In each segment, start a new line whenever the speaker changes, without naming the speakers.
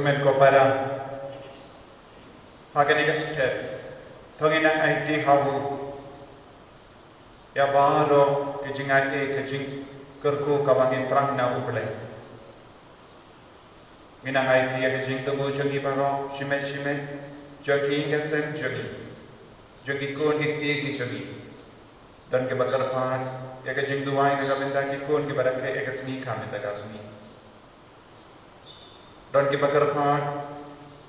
men ko para hagani gaste thogina IT hawu ya baro ke jinga ke jing kerku kabangin terang na uple minang IT ya ke jing temu jangi baro shime jagi ngasem jagi kon ikti ki jagi dan ke bakar pan ya ke jing duai na benda ki kon ke barak ke ekasni khamen daga suni dan ke bakar pan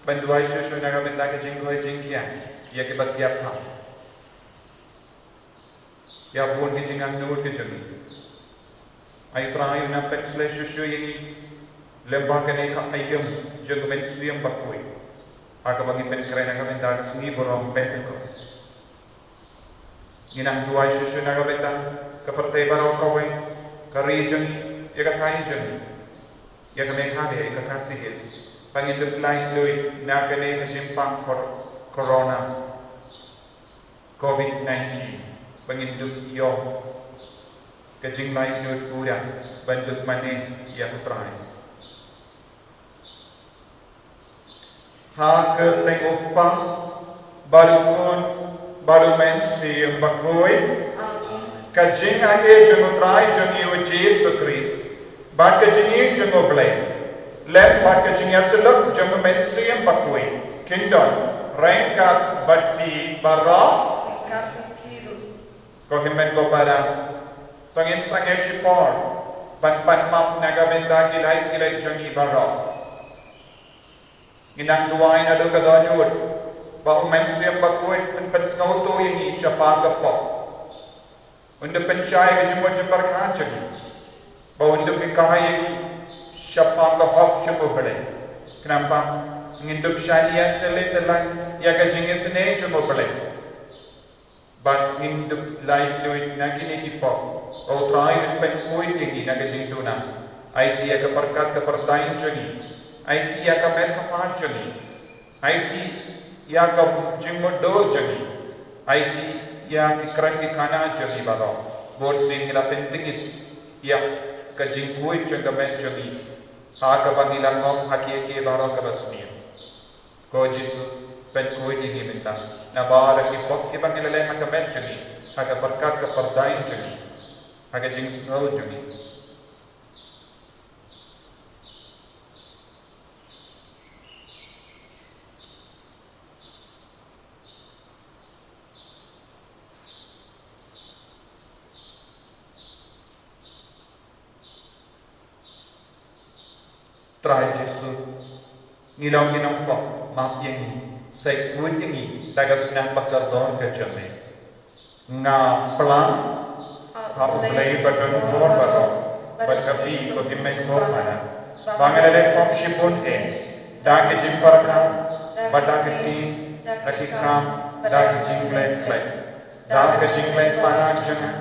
banduai shosho na benda ke jing ko jing kia ya ke bakiap pa ya bon ke jing ang nur ke jagi ai trai na pexle shosho yani lembah ke ne ka ayam jang men siam bakoi aga bangi pen kren aga benda ke suni borong pentecost inang duai shosho na benda ke partai baro kawai kari jang ya ka tain jang ya ka me khale ya ka kasi hils pangin de lain lui na ke ne jimpang corona COVID-19 pangin du yo ke jing lain lui pura banduk mane ya putrai ha ke tengok pa baru mensi yang bakoi ka jing age jengutrai jengi o Jesus Christ bat ka jingi jengo blai lep bat ka jing yaselok jengo mensi yang bakoi kingdom rengkat bati bara ko himen ko para tangin sange shipor ban map naga benda kilai jengi bara inang duai na do ka donyut ba mensiam bakoi pen snauto ini siapa gapo untuk pensyai ke jemur jembar kancing ba untuk pikai ini siapa gahok jemur bele kenapa ngindup syalian telan ya ka jingis ne jemur bele ba ngindup lain duit nagi ni kipo o trai pen koi ini naga jingtuna ai dia ka perkat ka pertain jeni ai dia ka men ka panjeni ai या कब जिम्मोडोर जगी आईटी या कि करंग की खाना जगी बालो बोर्ड से हिला पेंटिंग या कजिंग कोई चंगमें जगी हा कबांगिला ngom hakie ke baro kabasmir ko jisu pen कोई नहीं मिलता ना बार की पक के बंगिला ले हकमें जगी हक बरकत का परदाइन जगी हक जिंग स्नो जगी trai Jesu nilong po map yangi sai kuit yangi dagas na bakar don ka jame nga plan ha play button for baro but kapi ko himme ko mana bangale pop shipon da ke jimpar ka bata ke ti rakikam da ke jingle play da ke jingle pana janga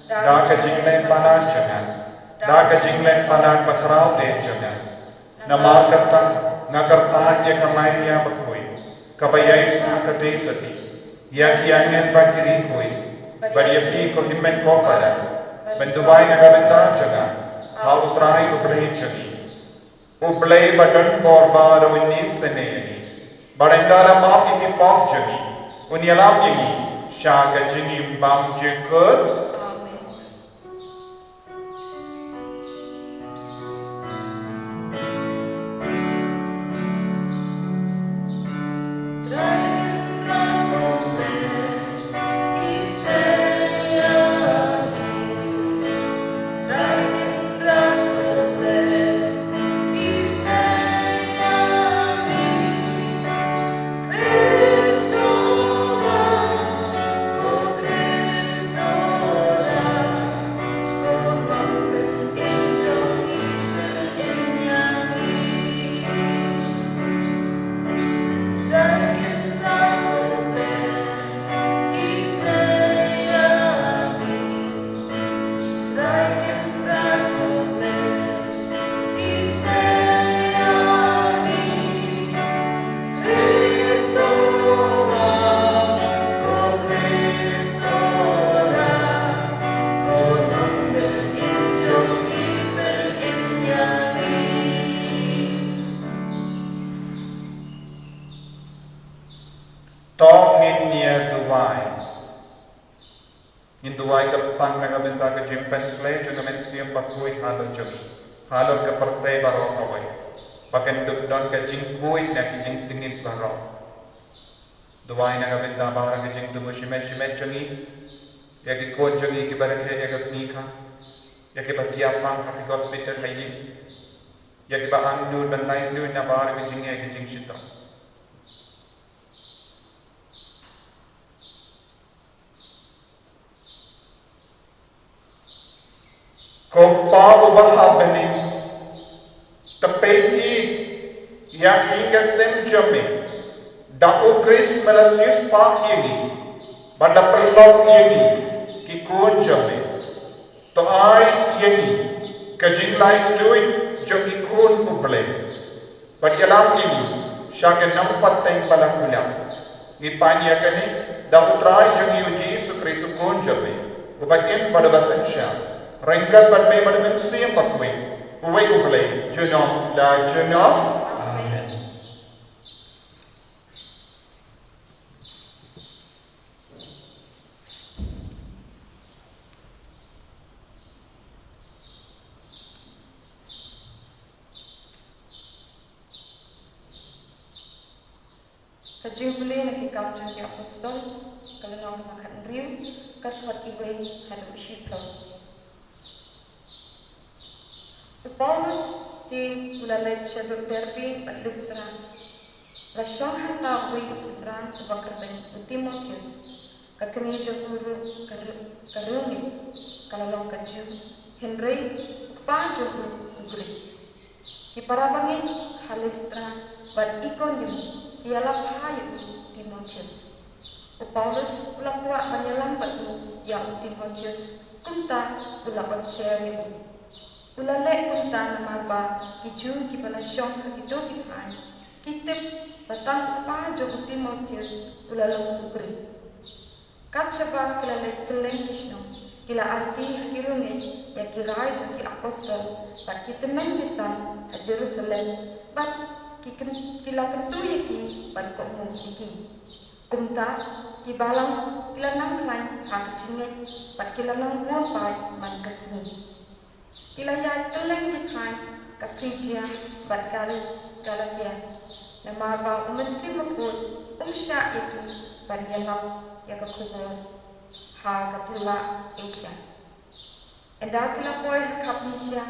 da ke jingle pana janga da ke jingle pana patrao de janga nama kata nakarta ya kamai ya bakoi kabayai sakate sati ya kiangen batiri koi bariyapi ko himmen ko para bendubai nagabenta jaga ha usrai ubrei chagi ublei button korba rawini seneyani barendara map iki pop jagi unyalam yagi shaga jini bam jekut
Cristo
Hinduai ke pang na gabenta ke jimpen slay juga men siam pakui halo jogi halo ke partai barok awai pakai duk don ke jingkui na ke jing tingin barok duai na gabenta bahara ke jing tumu shime jogi ya ke kot jogi ke barakhe ya ke snika ya ke bakiapang hati hospital hayi ya ke ba andu dan lain du na bahara ke jing shita Kau ubah benih, tapi yang hingga semjame, dako Kris melasius pah ini, pada perlok ini, kikun jame, to ai ini, kajing lain duit, jom ikun uble, pada alam ini, syakin nampak teng pada kulah, ngipanya kini, dako try jom uji sukri sukun jame, ubakin pada bahasa Indonesia. Rengkat pada me pada mensi yang pakwe, uwe uble, jenok la jenok. Amen.
Kajing boleh nak kau jadi apostol, kalau nak makan riu, kasut iwe halu shiplo. Paulus di ulalai cebok derby Listra. La syong harta hui usibran ubakar ben Timotheus. Kakini jahuru karuni kalalong kaju Henry kpa jahuru ugri. Ki parabangin Halistra bad ikonyum kiala pahayu Timotheus. Paulus ulakwa banyalang batu yang Timotheus kunta ulakon share Ulalek kunta namaba kiju kibala syong kakito kitai kitip batang pa jo Timotheus ulalong ugri kacaba kilalek keleng kishno kila arti hakirunge ya kirai jo ki apostol bat kitemen bisan ha Jerusalem bat kila kentu yaki bat komu iki kunta kibalang kila nang klain ha kecingit bat kila nang buang pai man kesini Ilaya keleng dikai ke Phrygia bat Galatia. Nama ba umensi makut umsya iki bat yalap ya ke kubur ha katula Asia. Enda kila boy kap Asia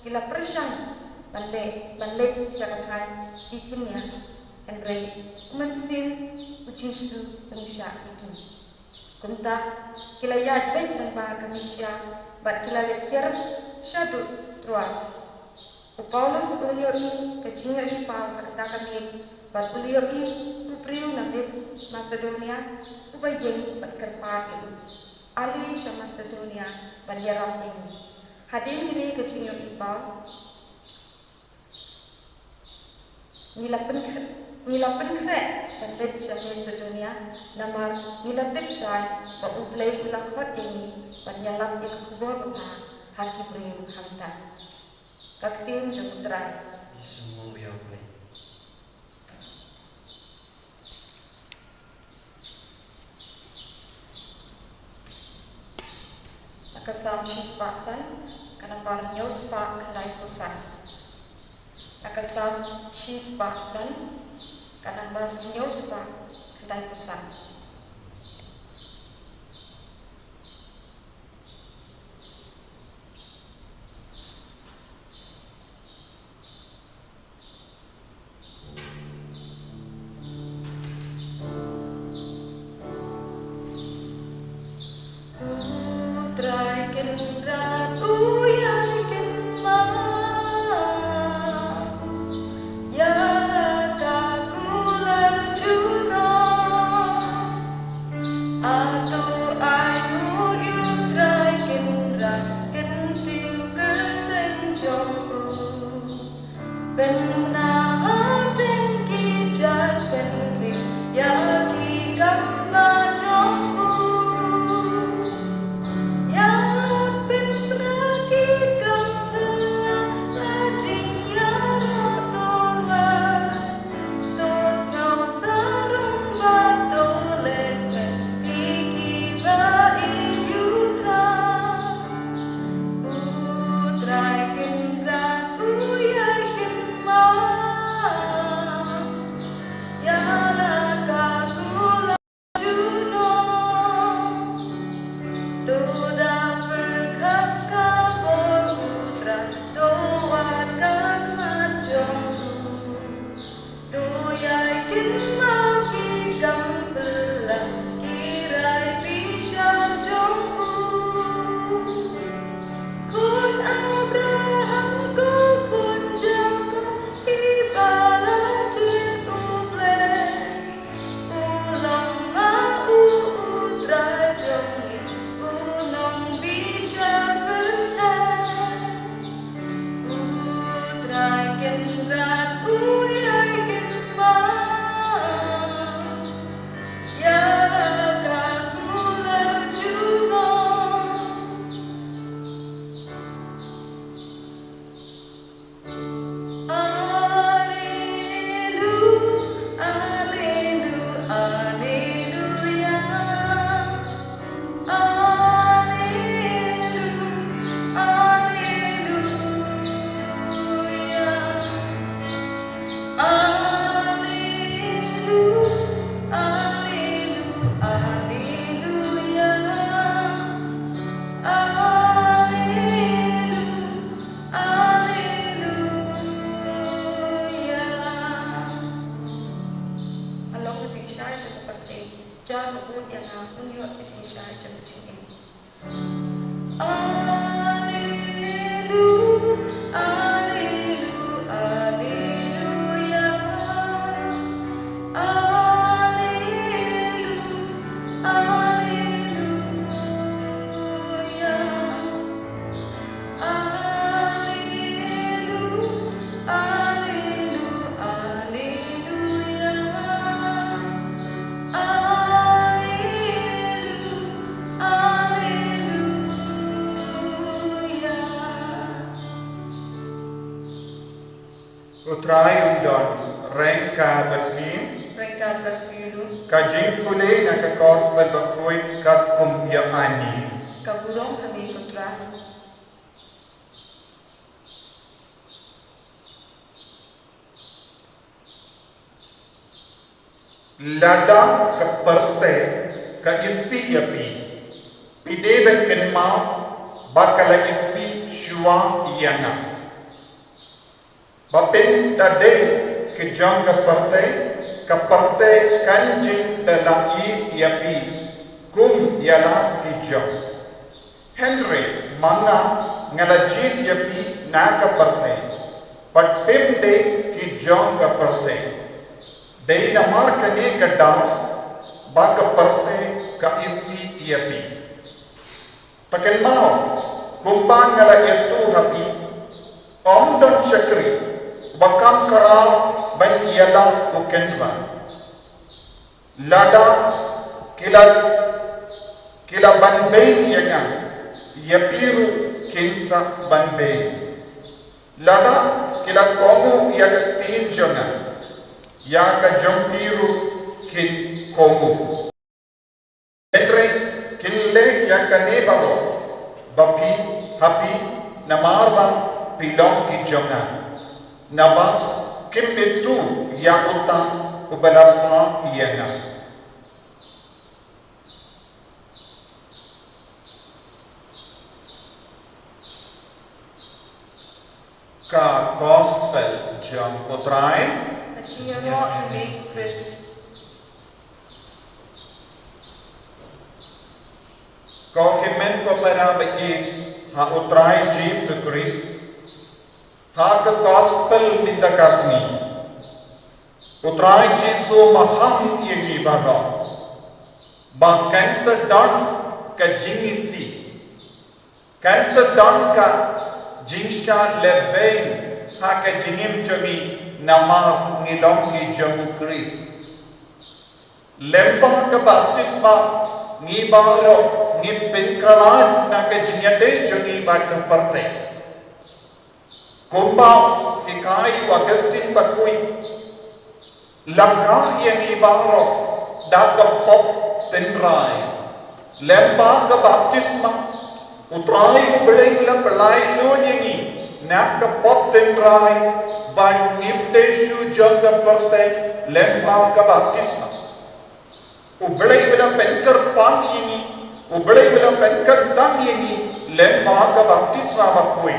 kila persyang balik siya katai bikinnya Andre umensi ujisu umsya iki. Kunta kila yad bet dan ba Asia bat kila lekhir Syadu truas. Paulus ulioi kecingnya di pau katakan ni bat ulioi upriu nabis Macedonia ubayeng bat kerpagi ali sya Macedonia bat yarap ini. Hadim kini kecingnya di pau Nilapen kre pendet sya Macedonia namar nilatip syai bat ublay ulakot ini bat yalap ikubur bapa haki beriu hantar kaktin jemutrai
Isu ya boleh.
Nakasam shispasan kanambar nyospa kendai pusat. Nakasam shispasan kanambar nyospa kendai pusat.
Ya,
unyo jisha jemjing.
Utrai undon rengka berpin
Mereka berpilu
kajing kule nak ke gospel berkuit kat kumpya anis.
kaburong kami kutra.
Ladang ke perte ke isi api. Pide berken mau bakal isi syua iana. Bapin dade ke jang ke perte kanjing dalam api. Kum ialah hijau. Henry manga ngalajit api na ke perte. Patpim de hijau ke perte. Dei namar kene kadda baka perte ka isi iapi. Taken mau kumpan ngala itu hapi om don syakri bakam kara ban iala ukenwa lada kila ban bain yanga yapiru kinsa ban bain lada kila komu yaga tin jonga ya ka jompiru kin komu entre kinle ya ka nebaro bapi hapi namarba pilong ki jonga naba kimbetu ya uta ubalapa ianga ka gospel jom potrai
Kaciyaro kami Chris.
Kau himen ko para bagi ha utrai Jesus Christ ha ke gospel minta kasni utrai Jesus maham yegi baro ba cancer don ka jingisi cancer don ka jingsha lebein ha ka jingim chami nama ngilong ki jamu Chris lemba ke baptisma ngi baro ngi penkalan na ke jinyade jangi bat ke perte kumba hikai Augustine bakui langkah yang ngi baro da ke pop tenrai lemba ke baptisma utrai ubelai la pelai no ngi nak ke pop tenrai ban ngimdeshu jaga perte lemba ka baptisma ubelai bila penkar pang ini ubelai bila penkar tang ini lemba ka baptisma bakui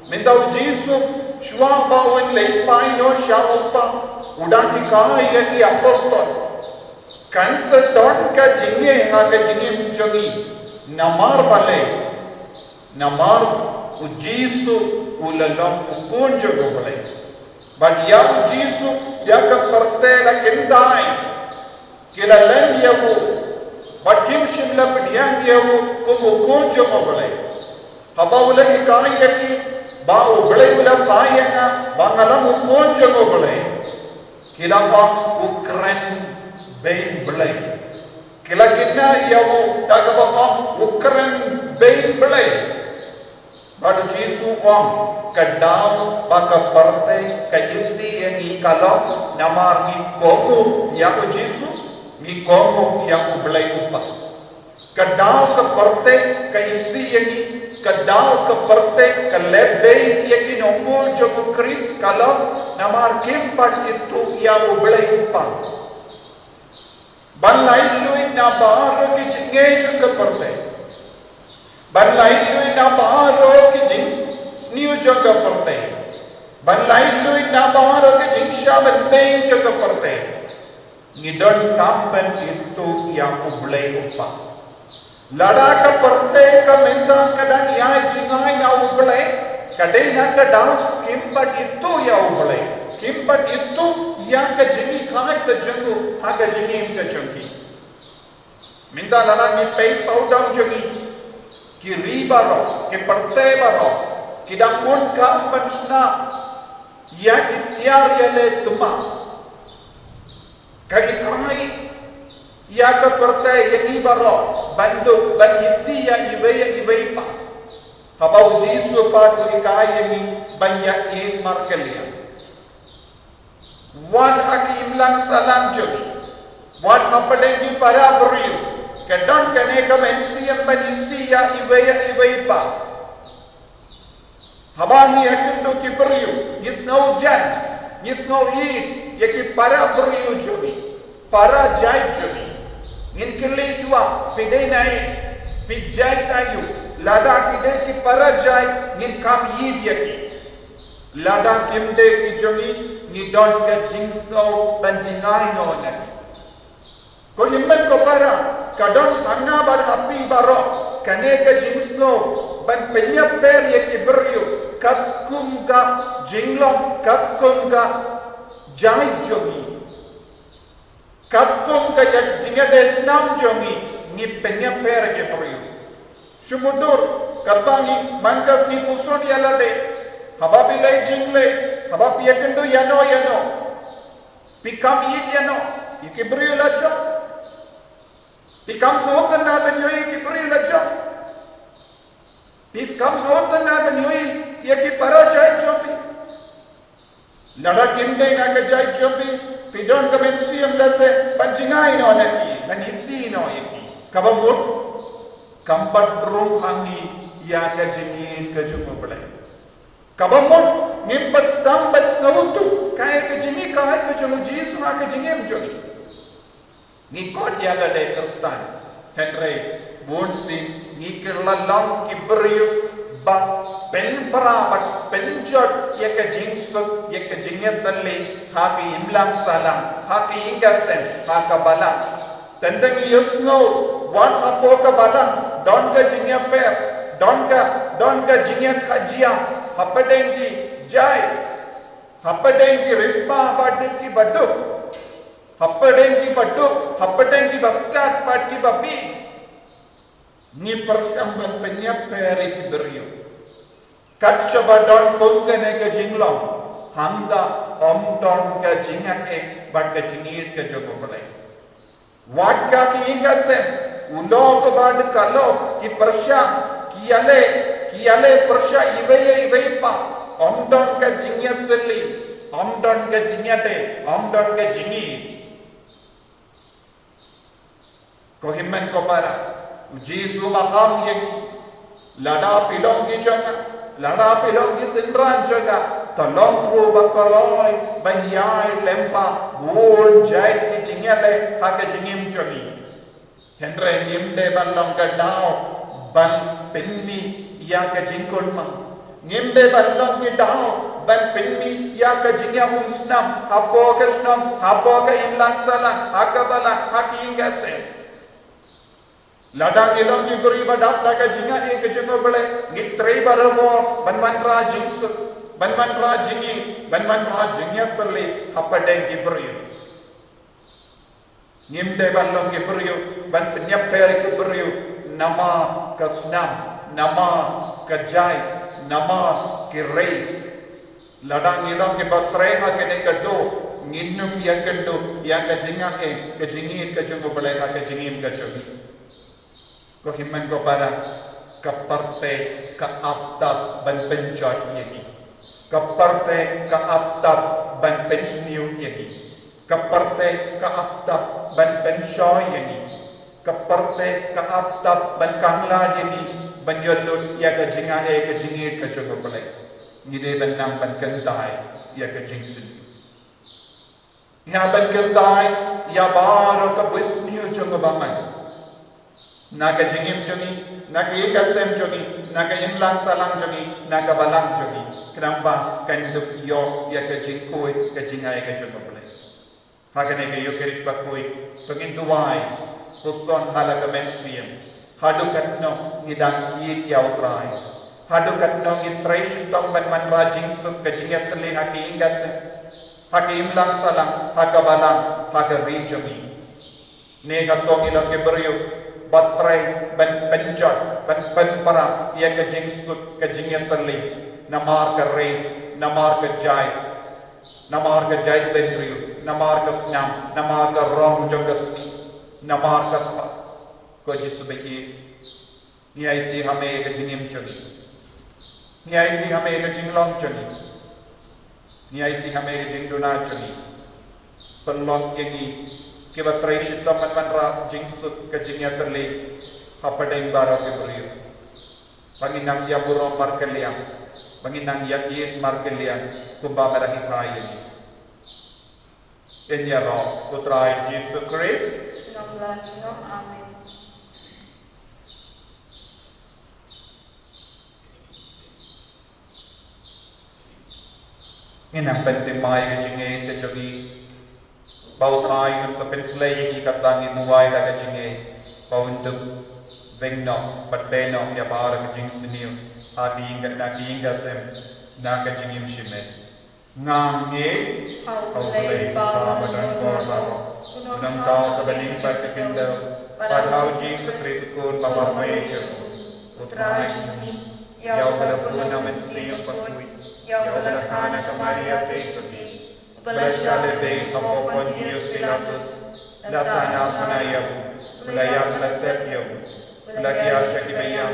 mendau Jesus shwa bawen leipai no shaupa udan hikai yaki apostol kanser don ka jinge ha ka jinge mjogi namar bale namar u Jesus ulalong ukunjo go bale but ya Jesus ya ka perte la kendai kila len yabu but kim shimla pediang yabu ko konjo mobile haba ula hikai yaki ba ubele ula payanga bangala konjo mobile kila wa ukren bein bele kila kinna yabu tagaba ukren bein bele but Jesus wang kadam baka perte ka isi yang kalau namar ni komu ya ko Jesus ni komu ya ko belai upa kadam ka perte ka isi yang kadam ka perte ka lebe yang nombor jo Chris kalau namar kimpat itu ya ko belai upa ban lain lui na bar ki jinge jo ka perte ban lain lui na bar ki jing sniu jaga perte ban lain lui na bar ki jing shaban bein jaga perte ngidon kampen itu yang ublay upa lada ka perte ka menda kadang ya jingai na ublay kadai na kadang kimpat itu ya ublay kimpat itu yang ka jingi kai ka jengu ha ka jingi im ka jengi minta lada ni pay saudang jengi ki riba ro ki perte baro ki damun kampen sna ya itiar ya le tuma kai kai ya ka perte yang ibaro bandu ban isi ya ibai pa habau jisu pa tu kai yang banyak in markelia wan hakim lang salam jogi wan hapadengi para beriu kadang kene ka mensi yang ban isi ya ibai pa habani akindu ki beriu nisnau jan nisnau i yaki para beriu jogi para jai jogi ngin kilishwa pidai nai pijai tayu lada kide ki para jai ngin kam yid yaki lada kimde ki jogi ni don ka jingsno ban jingai no naki ko himman ko para kadon tanga bar happy baro kane ka jingsno ban penya per yaki beriu kapkum ka jinglong kapkum ka jai jogi kapkum ka jinga desnam jogi ni penya per ke beriu sumudur kabangi mangas ni puson yalade hababi lai jingle hababi yakendo yano pikam yid yano ikiberiu la jo pikam smokan na ben yoy ikiberiu la jo pikam smokan na ben yoy yaki para jai jobi lada kinde na ka jai jobi pidon ka mensiam lase panjingai no naki nanisi no yaki kabamut kampat rum hangi ya ka jingin ka jumu bale kabamut ngimpat stambat snautu kai ka jingi kai ka jumu jisu ha ka jingem jobi ni kod ya la dai kristan henry bonsi ni kirlalam ki beriu ba pen parabat pen jot yaka jingsuk yaka jingetalli haki imlang salam haki ingaten haka balam tendengi yusno wan apoka balam don ka jingeper don ka jingek khajia hapadengi jai hapadengi rispa badki baduk hapadengi bastat badki babi ni persamban penyaper ki beriu katshaba don kongane ka jinglong hamda om don ka jingake bad ka jingir ka jogo bale wat ka ki ingase ulog bad kalo ki persha ki ale persha ibai pa om don ka jingyatli om don ka jingyate om don ka jingi ko himmen ko para jisu maham yaki lada pilong ki janga lada pilong ki sindran jaga tolong ro bakaloi banyai lempa bol jai ki jingyale ha ka jingim jogi henre ngimde ballong ka dao ban penni ya ka jingkon ma ngimde ballong ki dao ban penni ya ka jingya umsnam hapo ka imlang salang hakabala hakingase ladang ilong ki beri badak ka jinga e ka jengo bale ngitrei baramo banmanra jingsu banmanra jingya perli hapadeng ki beri ngimde ballong ki beri ban penyaper ki beri nama kasnam nama kajai nama ki reis ladang ilong ki batre ha ke ne kado nginum ya kado ya ka jinga e ka jingi ka jengo bale ka jingim ka chogi ko himman ko para kaparte ka aptab ban penjot yaki kaparte ka aptab ban pensniu yaki kaparte ka aptab ban penshoy yaki kaparte ka aptab ban kangla yaki ban yolut ya ka jinga e ka jingir ka jogo bale ngide ban nam ban kantai ya ka jingsin ya ban kantai ya baro ka busniu jogo bamai naga jingim jogi naga ikasem jogi naga imlang salang jogi naga balang jogi kenapa kan yo ya ka jingkoi ka jingai ka jogo bale Hakane ke yokeris bakui pengin duai puson halaga mensiam hadukat no ngidang kiit yau trai hadukat no ngitrai syutong ban man rajing suk kejingat teli haki inggas haki imlang salang hakabalang hakarijomi ne gatong ilang keberio batrai ban penjat ban penpara ia kejing suk kejingat teli namar ke reis namar ke jai namar ke jai benriu namar ke snam namar ke rong jogas namar ke spa ko jisu beki ni aiti hame ke jingim choni ni aiti hame ke jinglong choni ni aiti hame ke jingduna choni penlong yengi ke batrai shita man ra jingsut ke jingya terle hapadeng bara ke beriu panginang ya burong markeliang panginang ya iit markeliang kumba merahi kaya Enya roh putra Yesus Kristus.
Shalom, amin.
Inang penting mai kecingin kecuali bau trai ngam sepen selai yang ikat tangi muai dah kecingin bau untuk bengno patbeno ya bar kecing seniu hati ingat nak ingat sem nak kecingin simen. Ngange kau boleh bawa dan bawa unang kau kebening pada kita pada uji seperti kun papar meja putra Yesus yang berpun nama Yesus pakui yang berkana kemari Yesus belasah lebih apa Pontius Pilatus dasana penayabu belayam leteryabu belagi asya kibayam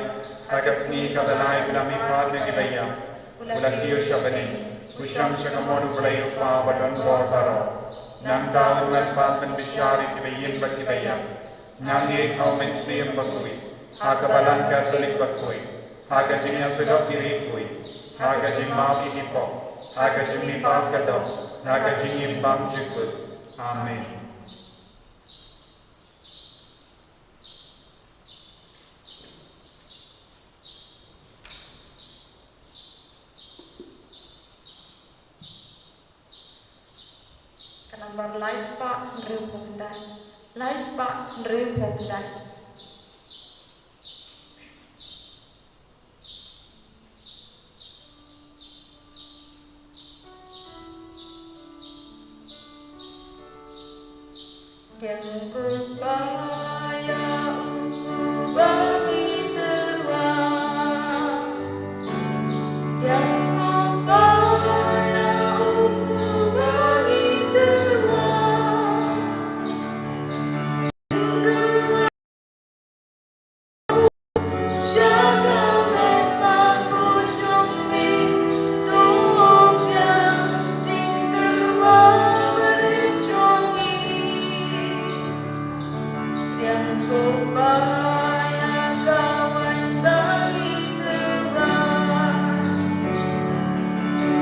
agasni kabalai benami parne kibayam belagi asya bening Usyam syakamodu belayu pa badan borbaro Nang taon ngalpat menbisyari kibayin bakibayam Nangi kau mensiyam bakui Haga balang katolik bakui Haga jinya pedok kirikui Haga jimau ihipo Haga jimipap kadok Haga jinyimbang jikut Amin.
Nomor laispa nriu hongdan laispa nriu hongdan yang kubaya uku bagi teruang yang kubaya uku bagi teruang syaga memaku jombi tuong yang jing teruang berjongi yang kubaya kawan bagi terbang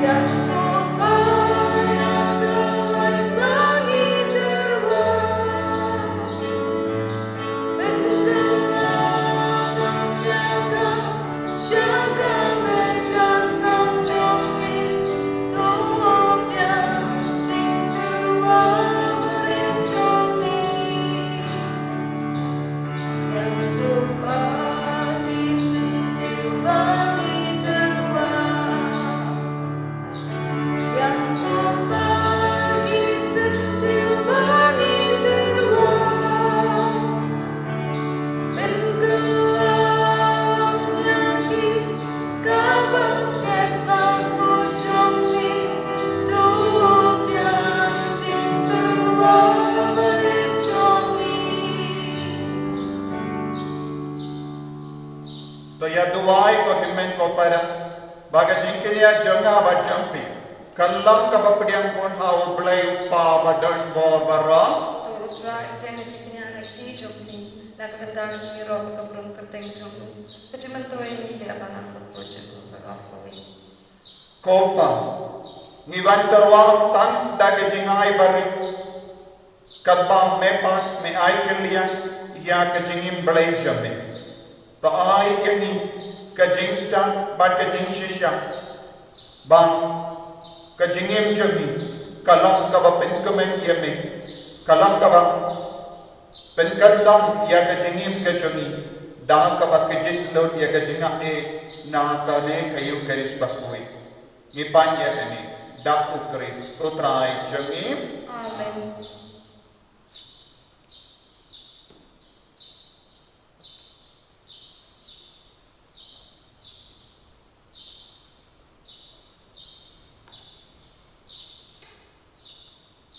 yang kubaya kawan bagi terbang bergerak jaga syaga merkas nam jongi tuop yang jing teruang berjongi yang kubagi sentil bagi teruang yang kubagi sentil bagi teruang bergerak lagi kabang set aku jongi tuop yang jing teruang berjongi
तो यह दुआई को हिम्मत को पर बागा जिंकलिया जंगा बजंपी कल्लम का बपड़ियं कोन हाउ बलई उपा बडन बोर बरा
तो उतरा इतने चिकनिया लगती जोगनी लगभग चिरो कपड़ों करते हैं जोगू कचमन तो ini be abangan ko project ko berapa wih
कोपा निवन तरवाल तन दागे जिंगाई बरी कब्बा में पान में आई के लिया या के जिंगिम बलई जमे तो आई यही के जिंगस्टा बट के जिंग शिशा bang kajingim jogi kalong ka ba penkemen yeme kalang ka ba penkandang ya ka jingim ka jongi dah ka ba kejit lot ya ka jinga na ka ne kayu keris bakui ni panya ni dak ukris utrai jongi
Amen.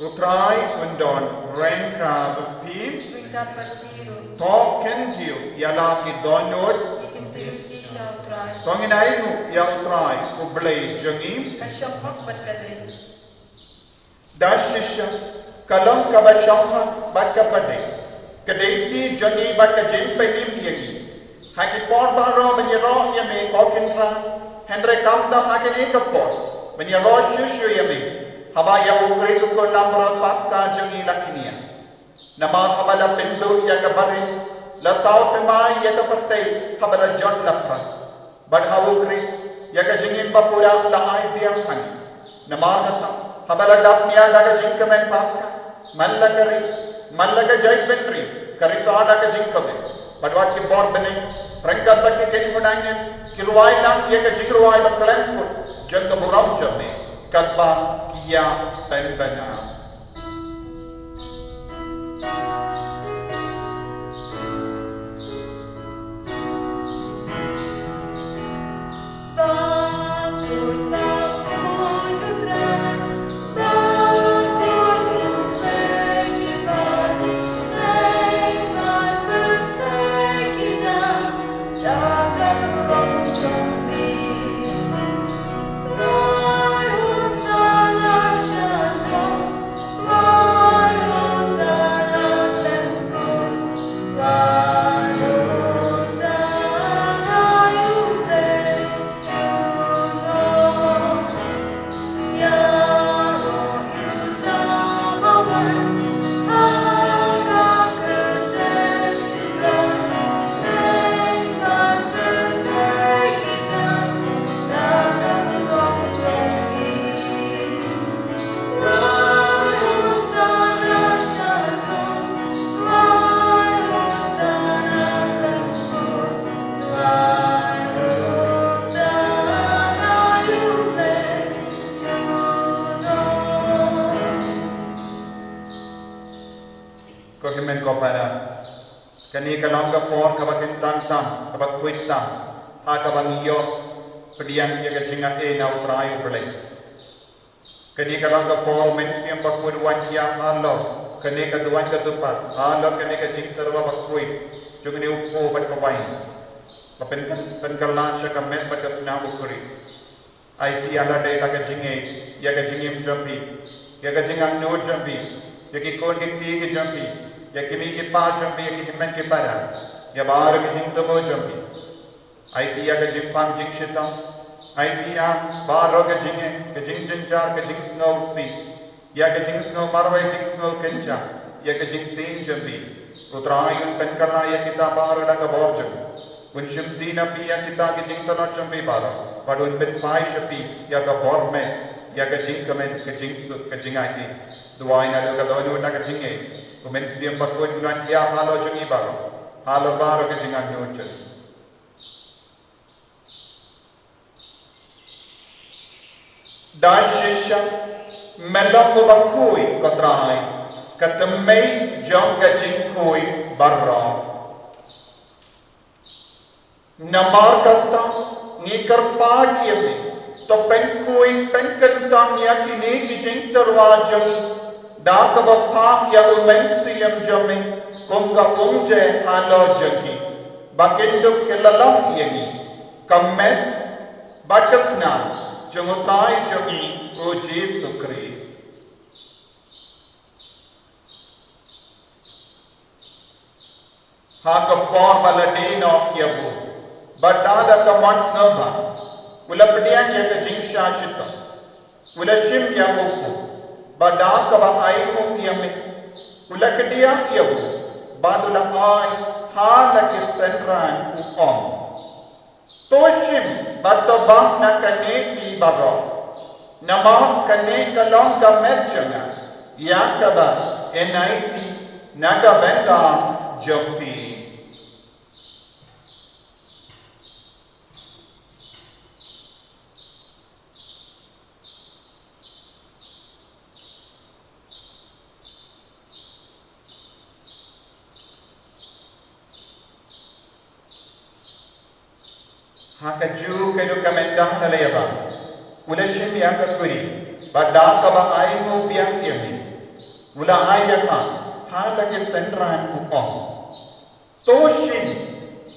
Utrai undon renka bepim
Ringkat berbiru.
token tiu yala ki donod
Ikim tiru kisha utrai.
tongin ainu ya utrai ublei jongi
Kasyam hak berkadil.
dashisha kalang ka ba shamha ba ka pade kadeti jongi ba ka jempe nim yegi haki pot baro menyero yame kokintra henry kamda haki ka pot menyero shushu yame haba ya ukris ko namro pasta jongi lakinia nama habala pindu ya ka barin la tau pemai ya ka pertai habala jot lapra but how ukris ya ka jingin ba pura la ai biang han nama kata habala dapnya daga jingkamen pasta mallaga jai bentri kari saada ka jingkamen but what ki bor bene prangkat batti ken hunangen kilwai lang ya ka jingruai ba klan ko jang buram jame Kalba kia penbana.
Bakut utrai. Bakut uplei kibar. Lengkar berfekidam. Dagar rom jombi.
Kokimen ko para kani kalong ka por kabakin tam kabak kuitam ha kabang iyo pedian ya ka jinga na utrai ublei kani kalong ka por mensiam bakud wan ya halo kani ka duan ka tupat halo kani ka jing terwa bakui jugni upo bat kabain kapen kalan sya ka met bat ka sna ukris IT ala de ka jinge ya ka jingim jambi ya ka jingang no jambi ya ki kon ki ti ki jambi ya kimi ki pa jambi ya ki himmen ki para ya bar ki jing to mo jambi IT ya ka jing pam jing shitam IT ya bar ro ka jinge ka jing jing jar ka jing snow si ya ka jing snow marwai jing snow kencha ya ka jing tin jambi utrayun pen karna ya kita bar da ka bor jam un shimti na pi ya kita ki jing to no jambi bar padun pen pai shapi ya ka bor me ya ka jing kamen ka jing su ka jing IT duai na ka do na ka jinge kumen siam pakut bulan kia halo jungi halo baro ke jingan nyucun dashisha melam bakui kotrai katemei jong ka jingkui barra namar kata ngikar pakiami to penkui penkentang ya kini kijing terwajang dak bapa ya umensiam jame kumga kumje halo jagi bakinduk kelalam yegi kamet bakasna jungutrai jagi o Jesu Christ ha kapor baladino yabu badala kamons nova ulapdian ya kajingsha chita ulashim ya muku Badak kaba ay mo yame ulakdia yabu badula ay hala kisenran uom toshim badobang na kane ni baro Nama kane kalong ka medjanga. Yakaba enaiti nagabenda jopi. Hakaju kedu kamenda nalayaba. Ulashim yakakuri. Badaka ba aingo biang yami. Ula ayaka hala ke sendran uong. Toshin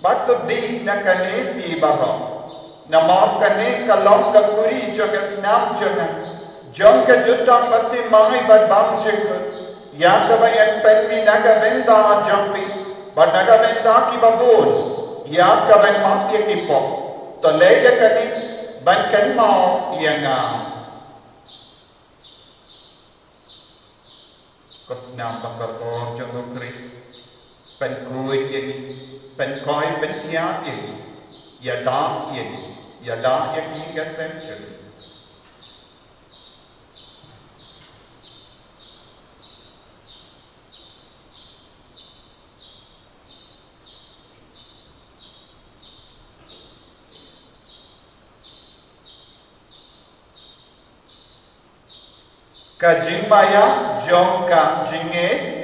batu di nakane pi baro. Nama kane kalong kakuri jaga snap jaga. Jom ke jutang bati mai bad bam jaga. Yakaba yan penmi naga benda jampi. Bad naga benda ki babon. Yakaba yan mati kipo. To leja kani ban kan mau yang kosnam bakar or jango Chris pen kuit yang pen koi pen kia yang ya da yang hingga century. Kajing baya jong ka jinge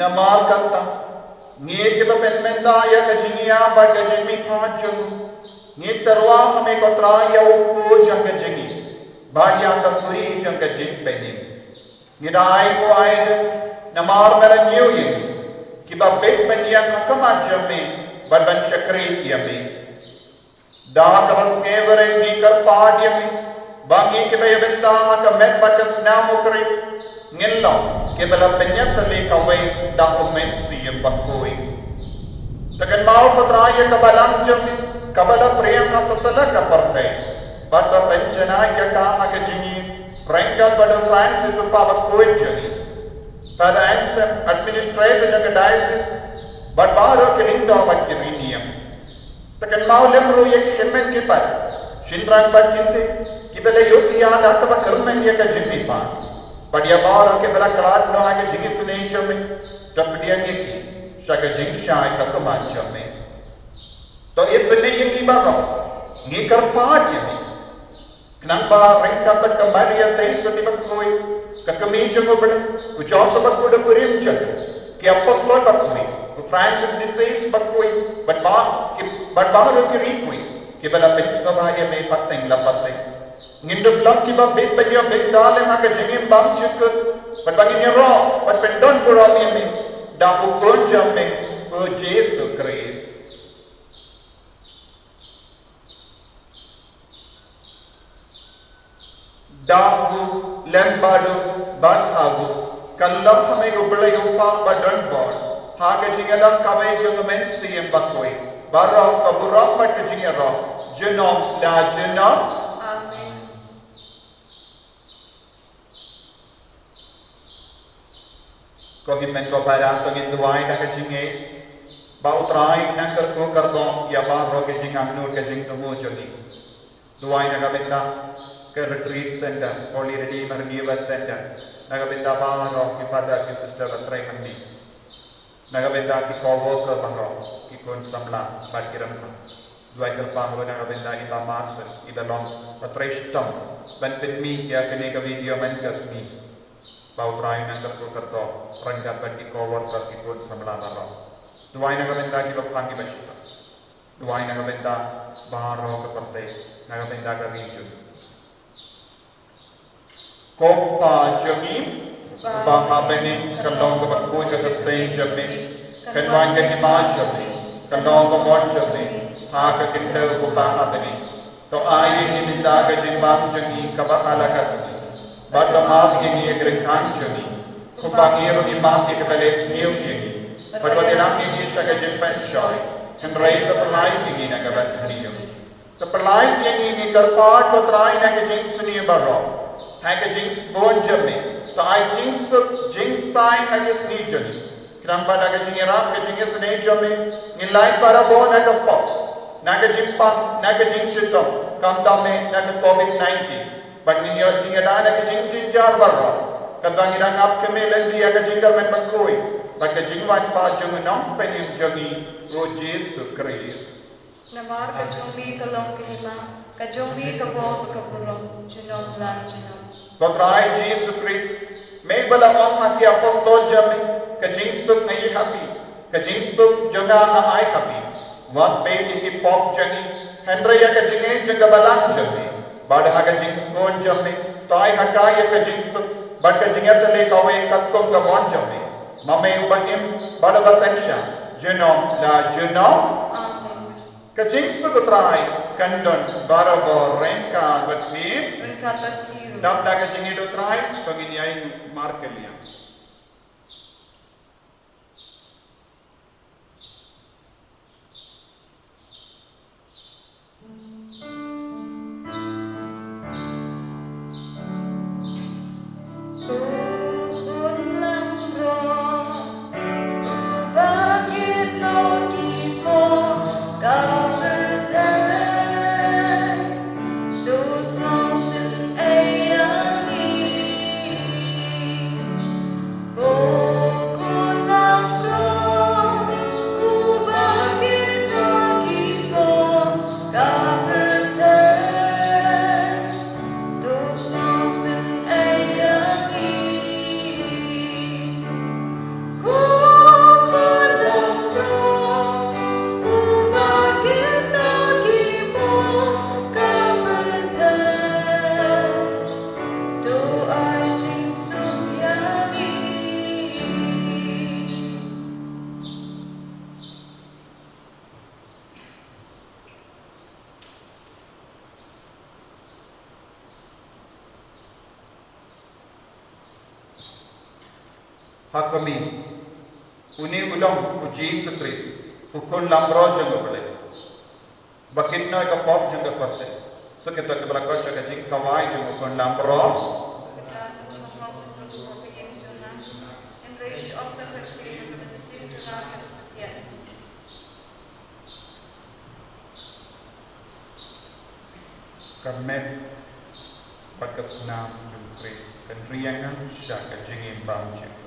namar kata nge ke penmenda ya kajingia ba kajimi pajung nge terwa hame kotra ya upu jang kajingi ba ya kakuri jang kajin peni nge dai ko aid namar mera new ye ki ba bek penya hakama jamme ban shakri yame da kabas ngevere nge kar pad yame ba nge ke be benda hakamet bakas namukris ngelo ke bala penyat tali kawai dokumen siyem bakoi takan mau patraya kabalang jami kabala priyam ka satala ka partai bata penjana ya ka agajini renggal bada Francis upa bakoi jami pada ansem administrator jaga diocese but baro ke linda bat ke riniam takan mau lemro ya ki emen ke pat shinrang bat kinte ki bala yoki ya databa karmen ya ka jimi pa Padia baru ke bela kelat no hanya jingi sunai jami, tapi dia ngeki, syaga jing syai tak keman jami. To isbene yang ibarat, ngikar pad yang ni. Kenapa rengkap berkembali ya teh sudi berkoi, kekemi jangan ber, ujar sebab kuda kurim jangan, ki apostol berkoi, Francis de Sales berkoi, baru kirikoi, ki bela pensuka bahaya me pateng la pateng. Ngindup lam kiba bit bagi bit dalam agak jengim bam cukup, but bagi ni roh, but pendon kurang ini, dah ukur jamin, Yesus Kristus. Dahu lembadu ban agu, kalau kami gubelai upah badan bor, haga jingalam kami jangan siem bakoi, barang kaburam bat jingero, jenom la jenom. Kau himen kau pada pengin tuai nak kejinge, bau terai nak kerku kerdo, ya baru kejing amnur kejing temu jadi. Tuai nak benda ke retreat center, Holy Redeemer Renewal Center, nak benda baru kepada ke sister retreat kami. Nak benda ki kowo ke baru, ki kon samla, bad kiram ka. Tuai kerpang nak benda iba marsen, iba long retreat tam, ban penmi ya kene ke video man kasmi. Bau try nak kerto renggat bagi kawat bagi pun samla baro. Tuai nak benda di bapang di masyarakat. Tuai nak benda baro ke partai, nak benda ke region. Kopa jami Bahabeni, Kalonga Bakui Katatain Jami, Kanwanga Himajami, Kalonga Monjami, Haka Kinto Bahabeni, To Ayi Himitaga Jimbam Jami, Kabahalakas, Batamab Yini Agrikanjami, Kupangiro Imam Ikabales New Yini, Padwadiram Yini Sakajimpan Shoy, and Ray the Palai Yini Nagabas Rio. The Palai Yini Karpat Potrai Nagajinksuni Barro, Hagajinks Bon Jami. तो आई jinx sign हगे स्नीजनी क्रंबा नगे जिंगराम के जिंगे स्ने जमे निलाइन para bo नगे पॉप नगे जिंपा नगे जिंचितो कमता में नगे कोविड-19 बगनियो जिंगदा नगे जिंजार बर्रा कदवांगी रंग आपके में लंदी अगे जिंगर में बकोई बगे जिंगवान पा जंगनम पेनिम जंगी वो जेसु क्रिस्ट
नवार कचोंबी कलों के हिमा कचोंबी कबोब कबुरों जुनों लाल जुनों
Kodrai Jesus Christ, may bala om haki apostol jami, kajingstuk na happy, kajingstuk jaga na ay happy. What may iki pop jani, Henrya kajinge jaga balang jami, bad haga jingston jami, toy hakaya kajingstuk, bad kajingata le kawe katkum gabon jami. Mame ubanim bada baseksha, junom la junom. Kajingstuk utrai, kandon barabo renka batni.
Renka batni.
Dap daga jingi do try panginiai markelia. Hakami, uni ulang uji sukri, ukun lambro jangga bole, bakitna ka pop jangga pate, so kita ke belakang saya kajing kawai jangga ukun lambro. Karmet bakas nam jungkris, kendriangan syak kajing imbang jangga.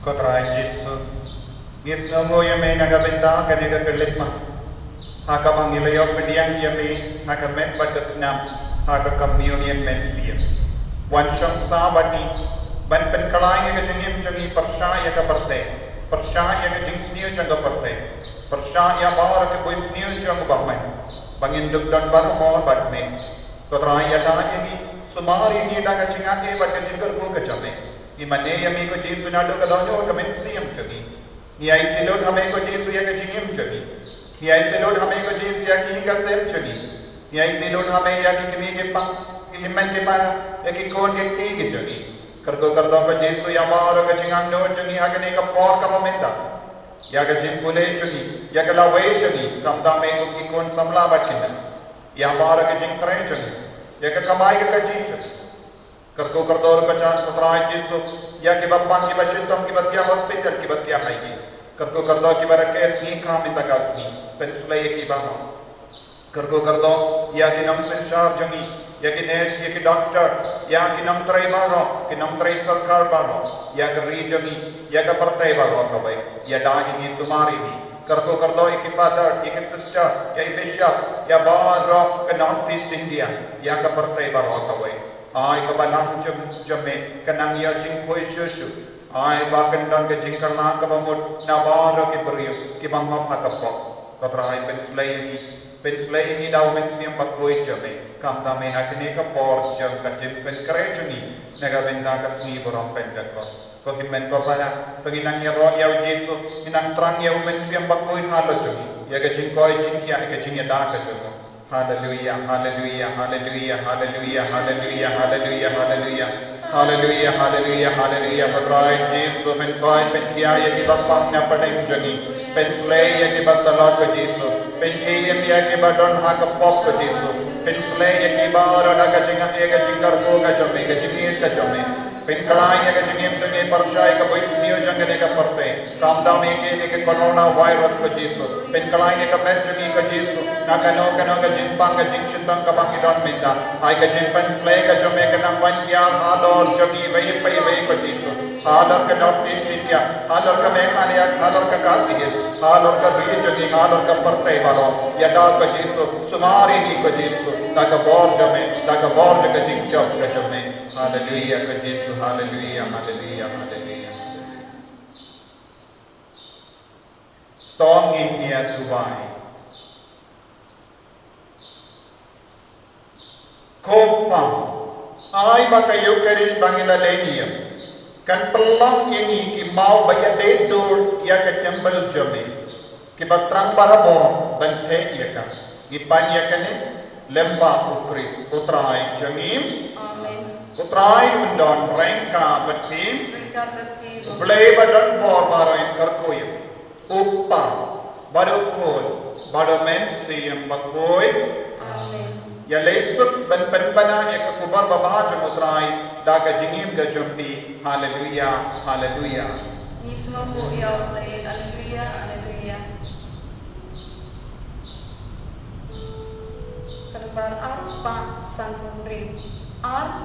Kotrai Jesu. Yes nongo yame nagabenda kanega kelitma. Haka mangilayo pediang yame haka met batasnam haka communion mensia. Wan shang sabati ban penkalai nga jengim jengi persaya ka parte. Persaya nga jeng sniu jang ka parte. Persaya bar ke boy sniu jang bahman. Banginduk dan baru mohon batme. Kotrai yata ini sumari ini daga jengake bat jengker ko kacame. Imane yami ko Jesu nado kadonyo ka mensiam jagi. Ni ay tilod hame ko Jesu ya ka jengim jagi. Ni ay tilod hame ko Jesu ya ki ka sem jagi. Ni ay tilod hame ya ki kimi ke pa ki himman ke para ya ki kon ke ti jagi. Kardo ko Jesu ya maro ka jengam no jagi agane ka por ka momenta. Ya ka jim pule jagi, ya ka lawe jagi, kamda me ko ki kon samla batkinda. Ya maro ka jing tre jagi. Ya ka kamai ka jagi. Kardo ka Kotrai Jesu ya ki bapan ki bachitom ki batia hospital ki batia haigi. Kardo ki barake sni ka minta gasni pensulai ki bano. Kardo ya ki nam senshar jangi ya ki nes ya ki doctor ya ki nam trai baro ki nam trai sarkar baro ya ki regioni ya ka partai baro ka bai ya dagi ni sumari ni. Kardo ki father ya ki sister ya bishop ya baro ka Northeast India ya ka partai baro ka bai. Ai ka balang jame kanang ya jing koi shushu ai ba kandang ke jing karna ka bamut na baro ke beriu ki bang ma phatapo Kotrai penslay ni daw men siam pa koi jame kam da me akne ka por jam ka jim pen krechuni naga benda ka sni borom pentakos ko himen ko para penginang ya ro ya Jesu inang trang ya men siam pa koi halo jumi ya ka jing koi jing ya ka jing ya da ka jumo. Hallelujah, hallelujah, hallelujah, hallelujah, hallelujah, hallelujah, hallelujah, hallelujah, hallelujah, hallelujah. Kotrai Jesu men koi pen kia ya ki bapang na padeng jani, pen slay ya ki batalot ko Jesu, pen kiyem ya ki badon ha ka pop ko Jesu, pen slay ya ki baro na ka jinga ya ka jingar ko ka jame, ka jingit ka jame, pen kalai ya ka jingim jange parshai ka bois niyo jangane ka parte, kamda me ke corona virus ko Jesu, pen kalai ya ka met jangi ko Jesu, na kano ka jimpang ka jing shintang ka bangidon minta, ay ka jimpan slay ka jame ka nang wanyar halor jami vay ko Jesu, halor ka Northeast India, halor ka Meghalaya, halor ka Kashmir, halor ka regioni, halor ka parte baro, yada ko Jesu, sumari ni ko Jesu, taka bor jaga jing chop ka jame. Hallelujah ka Jesu, hallelujah, hallelujah, hallelujah. Tongin niya tuwai. Kopang ay baka Eucharist bangila lenium kan pelang ini ki mau baya dedur ya ke temple jame ki batrang barabo banthe ya ka ipan ya kane lemba ukris utrai jangim
Amen.
utrai undon rengka batim blay badan bor baro in karkoy uppa badokol badomen siyam bakoy
Amen.
Ya lesuk ban bana ya kubar baba jumutrai daga jingim ga jumpi hallelujah hallelujah
Ni semua po ya play hallelujah hallelujah. Terbar arspa san pumri Amen.